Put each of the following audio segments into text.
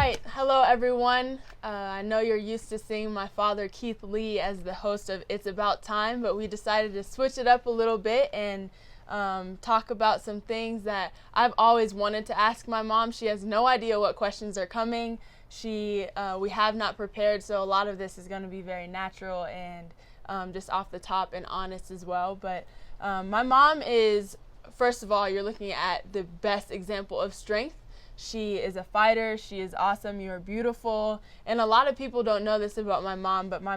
right. Hello, everyone. I know you're used to seeing my father, Keith Lee, as the host of It's About Time, but we decided to switch it up a little bit and talk about some things that I've always wanted to ask my mom. She has no idea what questions are coming. We have not prepared, so a lot of this is going to be very natural and just off the top and honest as well. But my mom is, first of all, you're looking at the best example of strength. She is a fighter. She is awesome. You are beautiful. And a lot of people don't know this about my mom, but my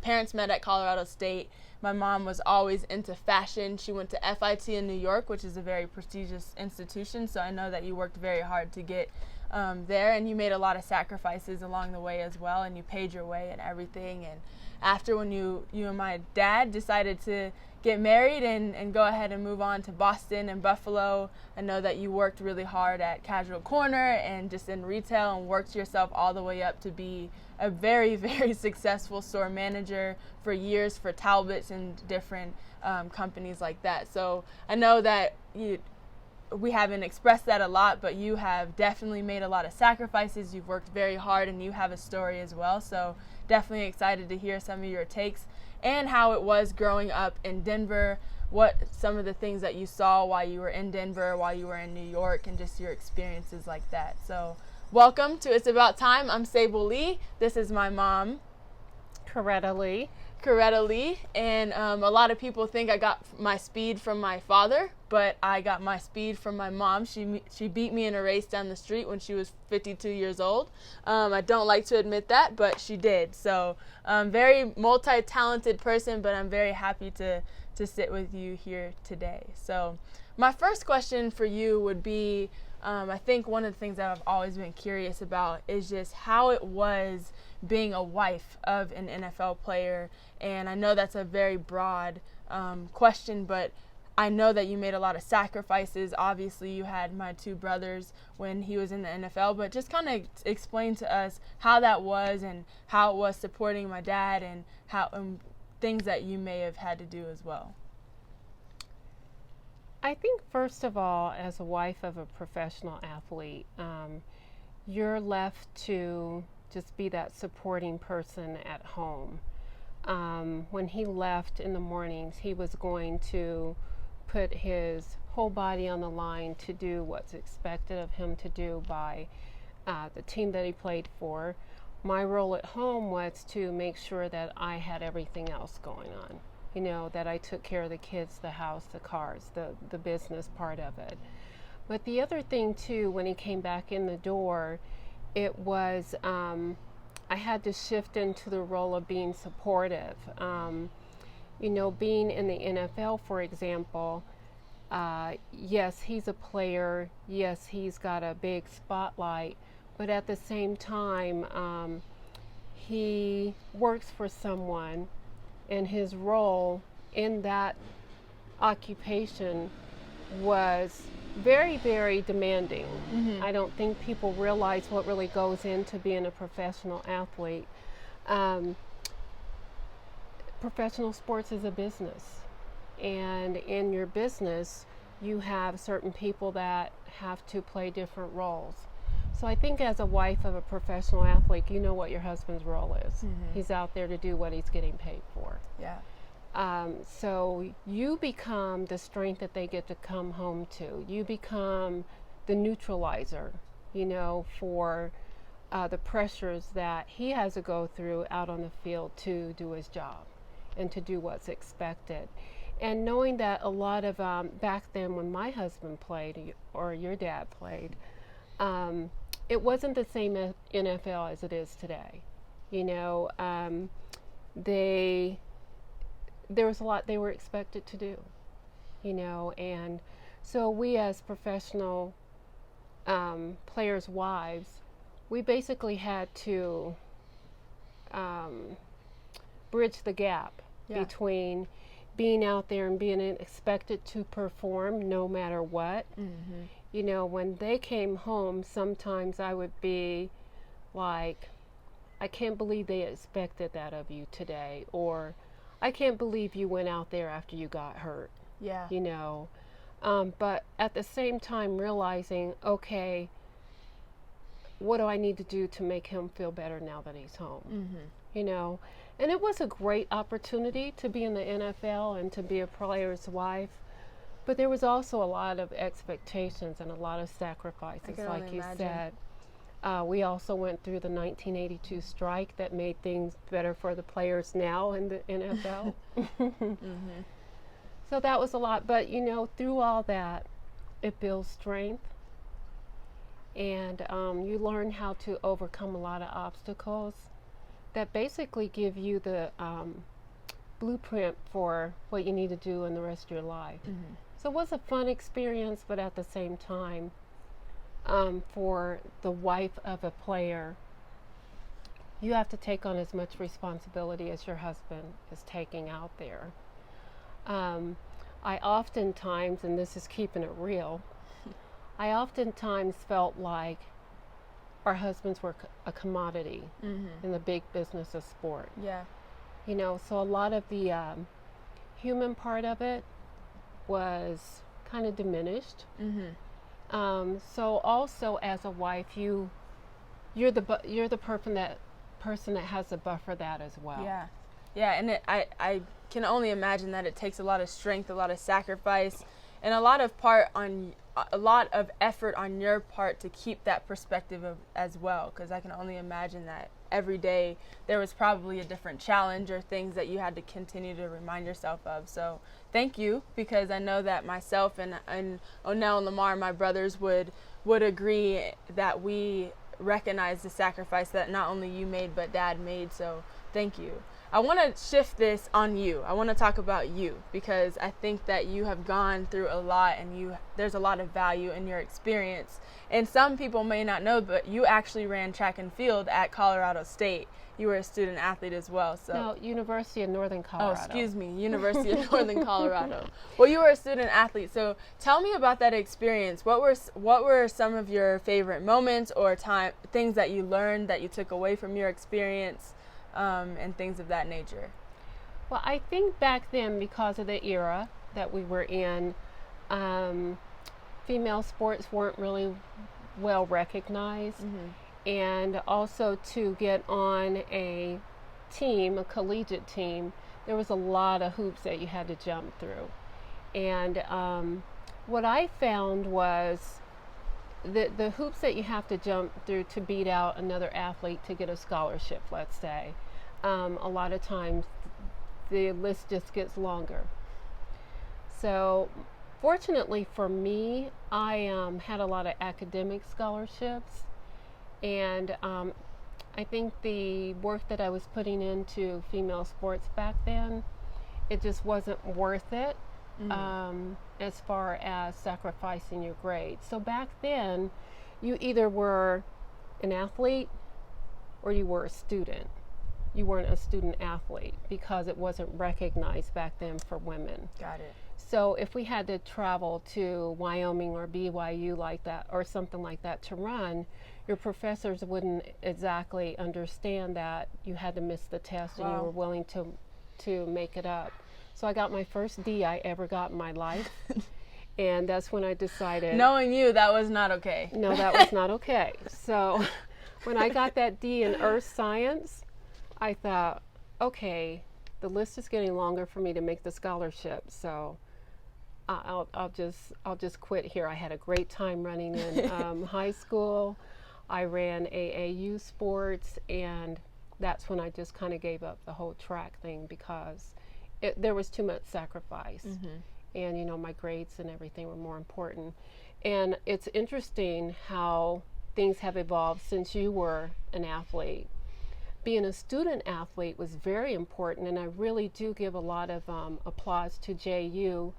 parents met at Colorado State. My mom was always into fashion. She went to FIT in New York, which is a very prestigious institution. So I know that you worked very hard to get there, and you made a lot of sacrifices along the way as well, and you paid your way and everything. And after when you and my dad decided to get married and go ahead and move on to Boston and Buffalo, I know that you worked really hard at Casual Corner and just in retail and worked yourself all the way up to be a very, very successful store manager for years for Talbots and different companies like that. So I know that we haven't expressed that a lot, but you have definitely made a lot of sacrifices. You've worked very hard and you have a story as well. So definitely excited to hear some of your takes and how it was growing up in Denver, what some of the things that you saw while you were in Denver, while you were in New York, and just your experiences like that. So welcome to It's About Time. I'm Sable Lee. This is my mom, Coretta Lee. And a lot of people think I got my speed from my father, but I got my speed from my mom. She beat me in a race down the street when she was 52 years old. I don't like to admit that, but she did. So very multi-talented person, but I'm very happy to sit with you here today. So my first question for you would be, I think one of the things that I've always been curious about is just how it was being a wife of an NFL player. And I know that's a very broad question, but I know that you made a lot of sacrifices. Obviously, you had my two brothers when he was in the NFL, but just kind of explain to us how that was and how it was supporting my dad and how things that you may have had to do as well. I think, first of all, as a wife of a professional athlete, you're left to just be that supporting person at home. When he left in the mornings, he was going to put his whole body on the line to do what's expected of him to do by the team that he played for. My role at home was to make sure that I had everything else going on. You know, that I took care of the kids, the house, the cars, the business part of it. But the other thing too, when he came back in the door, it was I had to shift into the role of being supportive. You know, being in the NFL, for example, yes, he's a player. Yes, he's got a big spotlight. But at the same time, he works for someone, and his role in that occupation was very, very demanding. Mm-hmm. I don't think people realize what really goes into being a professional athlete. Professional sports is a business, and in your business you have certain people that have to play different roles. So I think as a wife of a professional athlete, you know what your husband's role is. Mm-hmm. He's out there to do what he's getting paid for. Yeah. So you become the strength that they get to come home to. You become the neutralizer, you know, for the pressures that he has to go through out on the field to do his job and to do what's expected. And knowing that a lot of, back then when my husband played or your dad played, it wasn't the same NFL as it is today. You know, there was a lot they were expected to do, you know, and so we as professional players' wives, we basically had to bridge the gap between being out there and being expected to perform no matter what. Mm-hmm. You know, when they came home, sometimes I would be like, I can't believe they expected that of you today, or I can't believe you went out there after you got hurt. Yeah. You know, but at the same time realizing, okay, what do I need to do to make him feel better now that he's home? Mm-hmm. You know, and it was a great opportunity to be in the NFL and to be a player's wife. But there was also a lot of expectations and a lot of sacrifices, like you said. We also went through the 1982 strike that made things better for the players now in the NFL. Mm-hmm. So that was a lot. But, you know, through all that, it builds strength. And you learn how to overcome a lot of obstacles that basically give you the blueprint for what you need to do in the rest of your life. Mm-hmm. So it was a fun experience, but at the same time, for the wife of a player, you have to take on as much responsibility as your husband is taking out there. I oftentimes, and this is keeping it real, I oftentimes felt like our husbands were a commodity in the big business of sport. Yeah. You know, so a lot of the human part of it was kind of diminished. Mm-hmm. So also as a wife, you're the person that has to buffer that as well. Yeah, yeah, and I can only imagine that it takes a lot of strength, a lot of sacrifice, and a lot of effort on your part to keep that perspective as well. Because I can only imagine that every day there was probably a different challenge or things that you had to continue to remind yourself of. So thank you, because I know that myself and Onell and Lamar, my brothers, would agree that we recognize the sacrifice that not only you made but Dad made. So thank you. I want to shift this on you. I want to talk about you, because I think that you have gone through a lot, and there's a lot of value in your experience. And some people may not know, but you actually ran track and field at Colorado State. You were a student athlete as well. So no, University of Northern Colorado. Oh, excuse me, University of Northern Colorado. Well, you were a student athlete. So tell me about that experience. What were some of your favorite moments or things that you learned that you took away from your experience? And things of that nature? Well, I think back then, because of the era that we were in, female sports weren't really well recognized. Mm-hmm. And also to get on a team, a collegiate team, there was a lot of hoops that you had to jump through. And what I found was the hoops that you have to jump through to beat out another athlete to get a scholarship, let's say, a lot of times the list just gets longer. So fortunately for me, I had a lot of academic scholarships, and I think the work that I was putting into female sports back then, it just wasn't worth it. As far as sacrificing your grades. So back then, you either were an athlete or you were a student. You weren't a student athlete because it wasn't recognized back then for women. Got it. So if we had to travel to Wyoming or BYU like that or something like that to run, your professors wouldn't exactly understand that you had to miss the test. Wow. And you were willing to make it up. So I got my first D I ever got in my life. And that's when I decided. Knowing you, that was not okay. No, that was not okay. So when I got that D in earth science, I thought, okay, the list is getting longer for me to make the scholarship. So I'll just quit here. I had a great time running in high school. I ran AAU sports, and that's when I just kind of gave up the whole track thing because there was too much sacrifice. Mm-hmm. And, you know, my grades and everything were more important. And it's interesting how things have evolved since you were an athlete. Being a student athlete was very important, and I really do give a lot of applause to JU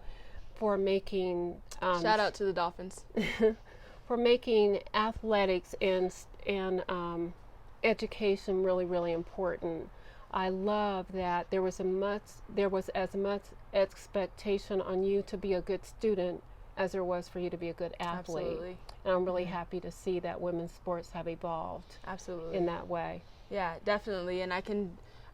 for making... Shout out to the Dolphins. For making athletics and education really, really important. I love that there was as much expectation on you to be a good student as there was for you to be a good athlete. Absolutely. And I'm really happy to see that women's sports have evolved. Absolutely. In that way. Yeah, definitely. And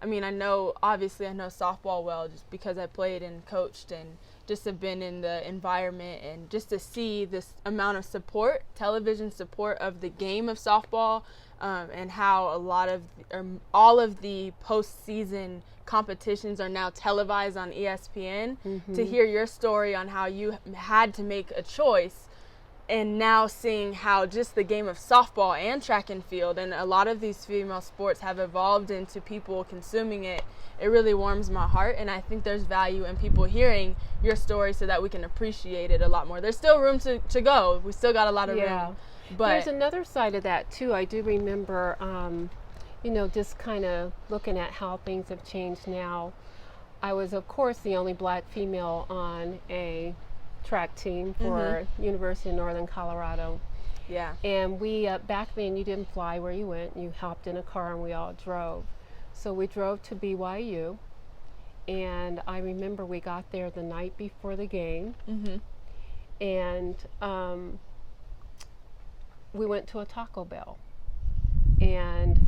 I mean, I know softball well just because I played and coached and just have been in the environment, and just to see this amount of support, television support of the game of softball, and how all of the postseason competitions are now televised on ESPN. To hear your story on how you had to make a choice, and now seeing how just the game of softball and track and field and a lot of these female sports have evolved into people consuming it, it really warms my heart. And I think there's value in people hearing your story so that we can appreciate it a lot more. There's still room to go. We still got a lot of room. But there's another side of that too. I do remember, just kind of looking at how things have changed now. I was, of course, the only black female on a track team for University of Northern Colorado. Yeah. And we, back then, you didn't fly where you went. You hopped in a car and we all drove. So we drove to BYU. And I remember we got there the night before the game. And we went to a Taco Bell. And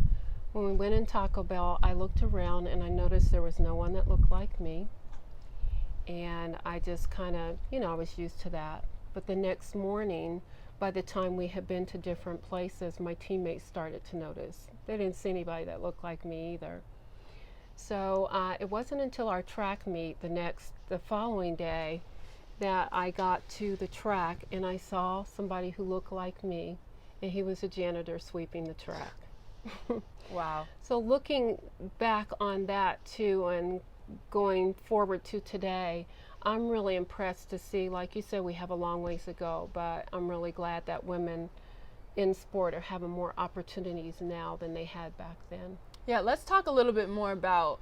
when we went in Taco Bell, I looked around and I noticed there was no one that looked like me. And I just kind of, I was used to that. But the next morning, by the time we had been to different places, my teammates started to notice. They didn't see anybody that looked like me either. So it wasn't until our track meet the following day that I got to the track and I saw somebody who looked like me, and he was a janitor sweeping the track. Wow. So looking back on that too, and going forward to today, I'm really impressed to see, like you said, we have a long ways to go, but I'm really glad that women in sport are having more opportunities now than they had back then. Yeah, let's talk a little bit more about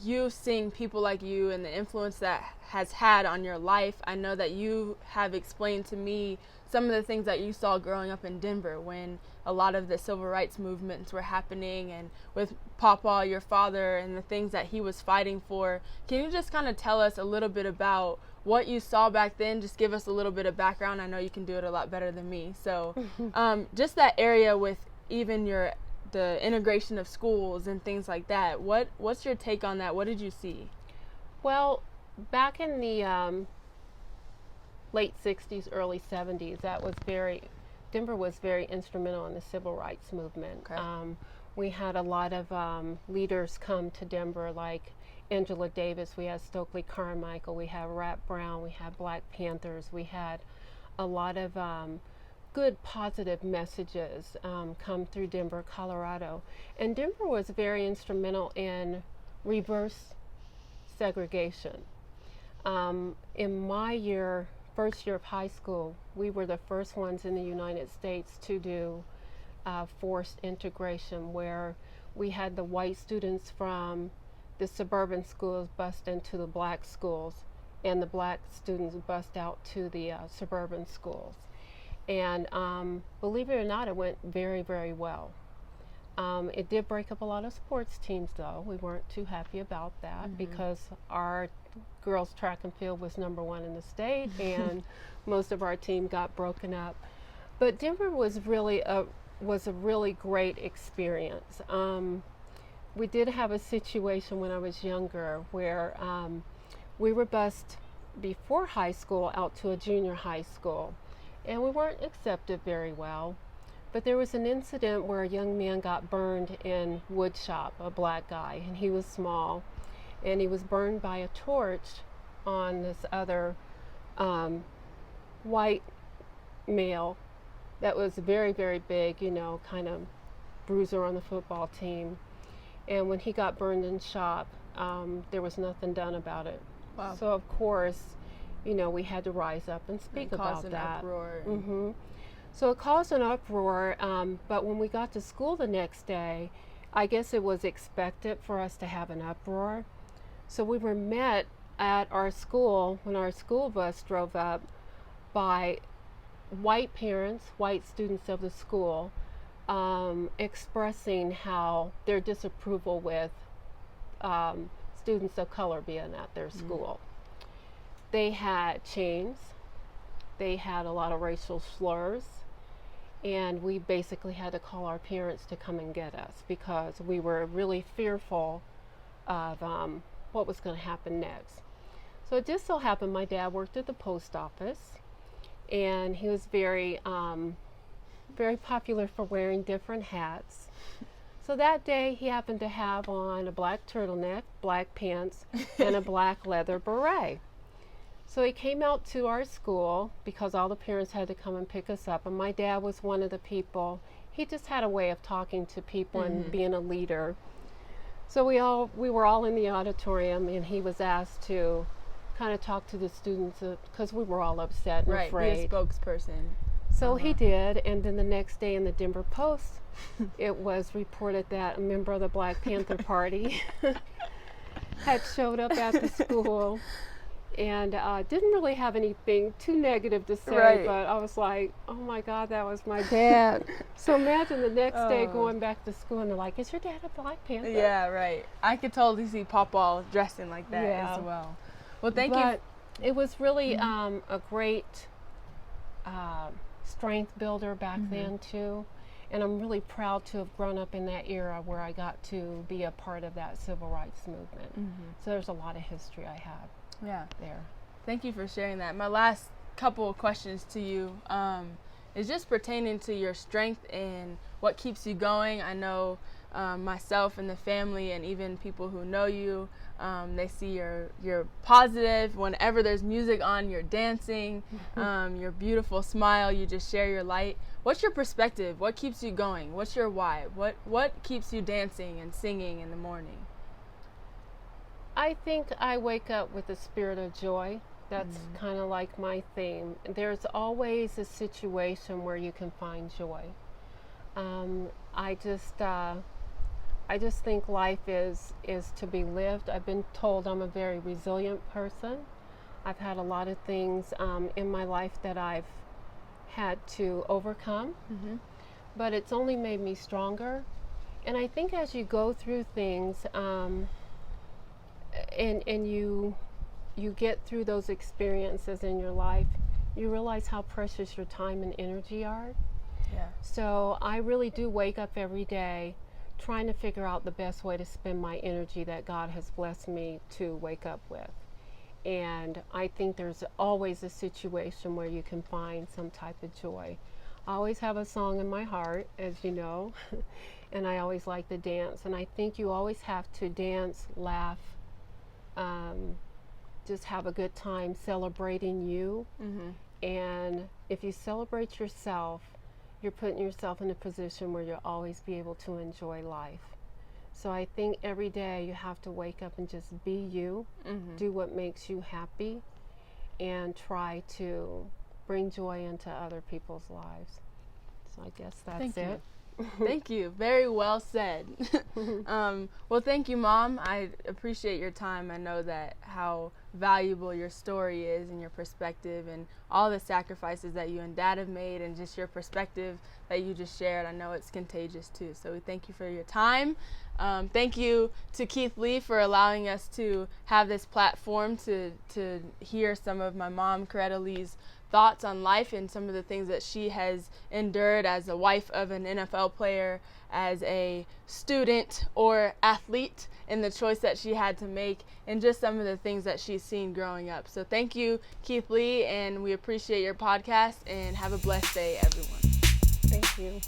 you seeing people like you and the influence that has had on your life. I know that you have explained to me some of the things that you saw growing up in Denver when a lot of the civil rights movements were happening, and with Papa, your father, and the things that he was fighting for. Can you just kind of tell us a little bit about what you saw back then? Just give us a little bit of background. I know you can do it a lot better than me. So just that area with even the integration of schools and things like that. What's your take on that? What did you see? Well, back in the late 60s, early 70s, Denver was very instrumental in the civil rights movement. Okay. We had a lot of leaders come to Denver, like Angela Davis, we had Stokely Carmichael, we had Rap Brown, we had Black Panthers, we had a lot of good positive messages come through Denver, Colorado. And Denver was very instrumental in reverse segregation. In my first year of high school, we were the first ones in the United States to do forced integration, where we had the white students from the suburban schools bust into the black schools, and the black students bust out to the suburban schools. And believe it or not, it went very, very well. It did break up a lot of sports teams, though. We weren't too happy about that because our girls track and field was #1 in the state, and most of our team got broken up. But Denver was a really great experience. We did have a situation when I was younger where we were bused before high school out to a junior high school, and we weren't accepted very well. But there was an incident where a young man got burned in wood shop, a black guy, and he was small, and he was burned by a torch on this other white male that was very, very big, kind of bruiser on the football team. And when he got burned in shop, there was nothing done about it. Wow. So of course, we had to rise up and speak about that. Uproar. So it caused an uproar, but when we got to school the next day, I guess it was expected for us to have an uproar. So we were met at our school, when our school bus drove up, by white parents, white students of the school, expressing how their disapproval with students of color being at their school. They had chains, they had a lot of racial slurs, and we basically had to call our parents to come and get us because we were really fearful of what was going to happen next. So it just so happened my dad worked at the post office, and he was very popular for wearing different hats. So that day he happened to have on a black turtleneck, black pants, and a black leather beret. So he came out to our school because all the parents had to come and pick us up, and my dad was one of the people. He just had a way of talking to people and being a leader. So we were all in the auditorium, and he was asked to kind of talk to the students because we were all upset and afraid. Be a spokesperson. So he did, and then the next day in the Denver Post, it was reported that a member of the Black Panther Party had showed up at the school and didn't really have anything too negative to say, but I was like, oh my God, that was my dad. So imagine the next day going back to school and they're like, is your dad a Black Panther? Yeah, right. I could totally see Pawpaw dressing like that as well. Well, thank you. It was really a great strength builder back then too. And I'm really proud to have grown up in that era where I got to be a part of that civil rights movement. So there's a lot of history I have there. Thank you for sharing that. My last couple of questions to you is just pertaining to your strength and what keeps you going. I know myself and the family and even people who know you, they see you're positive. Whenever there's music on, you're dancing. Your beautiful smile, you just share your light. What's your perspective? What keeps you going? What's your why? What keeps you dancing and singing in the morning? I think I wake up with a spirit of joy. That's kind of like my theme. There's always a situation where you can find joy. I just think life is to be lived. I've been told I'm a very resilient person. I've had a lot of things in my life that I've had to overcome, but it's only made me stronger. And I think as you go through things and you get through those experiences in your life, you realize how precious your time and energy are. So I really do wake up every day trying to figure out the best way to spend my energy that God has blessed me to wake up with. And I think there's always a situation where you can find some type of joy. I always have a song in my heart, as you know, and I always like to dance. And I think you always have to dance, laugh, just have a good time celebrating you. And if you celebrate yourself, you're putting yourself in a position where you'll always be able to enjoy life. So I think every day you have to wake up and just be you, do what makes you happy, and try to bring joy into other people's lives. So I guess that's it. Thank you. Very well said. Well, thank you, Mom. I appreciate your time. I know that how valuable your story is and your perspective and all the sacrifices that you and Dad have made and just your perspective that you just shared. I know it's contagious too. So we thank you for your time. Thank you to Keith Lee for allowing us to have this platform to hear some of my mom, Coretta Lee's, thoughts on life and some of the things that she has endured as a wife of an NFL player, as a student or athlete, and the choice that she had to make, and just some of the things that she's seen growing up. So thank you, Keith Lee, and we appreciate your podcast, and have a blessed day, everyone. Thank you.